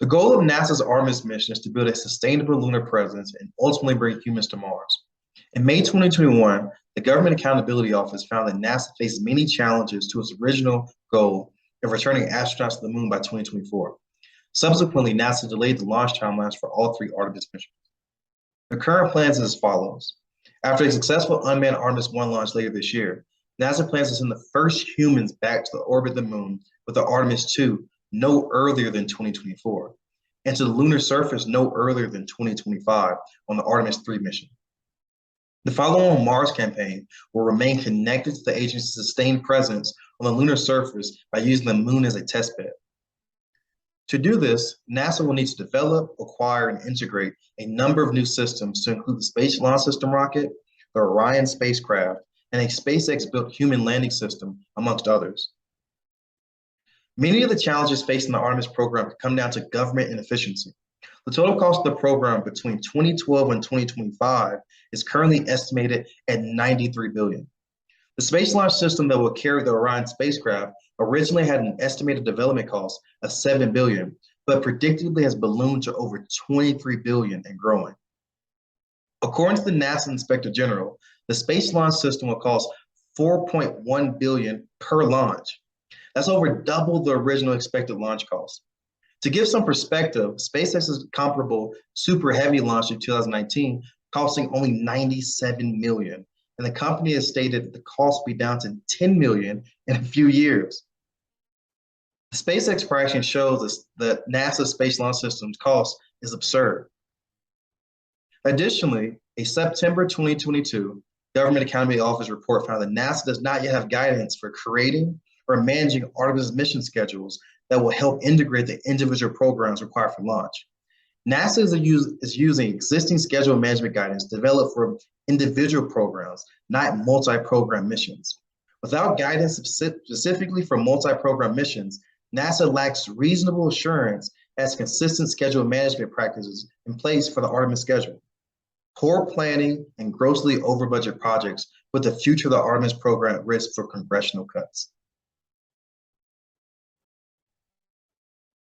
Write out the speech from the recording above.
The goal of NASA's Artemis mission is to build a sustainable lunar presence and ultimately bring humans to Mars. In May 2021, the Government Accountability Office found that NASA faced many challenges to its original goal of returning astronauts to the moon by 2024. Subsequently, NASA delayed the launch timelines for all three Artemis missions. The current plans is as follows. After a successful unmanned Artemis 1 launch later this year, NASA plans to send the first humans back to the orbit of the moon with the Artemis 2 no earlier than 2024, and to the lunar surface no earlier than 2025 on the Artemis 3 mission. The follow-on Mars campaign will remain connected to the agency's sustained presence on the lunar surface by using the moon as a testbed. To do this, NASA will need to develop, acquire, and integrate a number of new systems to include the Space Launch System rocket, the Orion spacecraft, and a SpaceX-built human landing system, amongst others. Many of the challenges facing the Artemis program come down to government inefficiency. The total cost of the program between 2012 and 2025 is currently estimated at $93 billion. The Space Launch System that will carry the Orion spacecraft originally had an estimated development cost of $7 billion, but predictably has ballooned to over $23 billion and growing. According to the NASA Inspector General, the Space Launch System will cost $4.1 billion per launch. That's over double the original expected launch cost. To give some perspective, SpaceX's comparable Super Heavy launch in 2019 costing only $97 million, and the company has stated that the cost will be down to $10 million in a few years. The SpaceX pricing shows us that NASA's Space Launch System's cost is absurd. Additionally, a September 2022 Government Accountability Office report found that NASA does not yet have guidance for creating or managing Artemis mission schedules that will help integrate the individual programs required for launch. NASA is using existing schedule management guidance developed for individual programs, not multi-program missions. Without guidance specifically for multi-program missions, NASA lacks reasonable assurance as consistent schedule management practices in place for the Artemis schedule. Poor planning and grossly over-budget projects put the future of the Artemis program at risk for congressional cuts.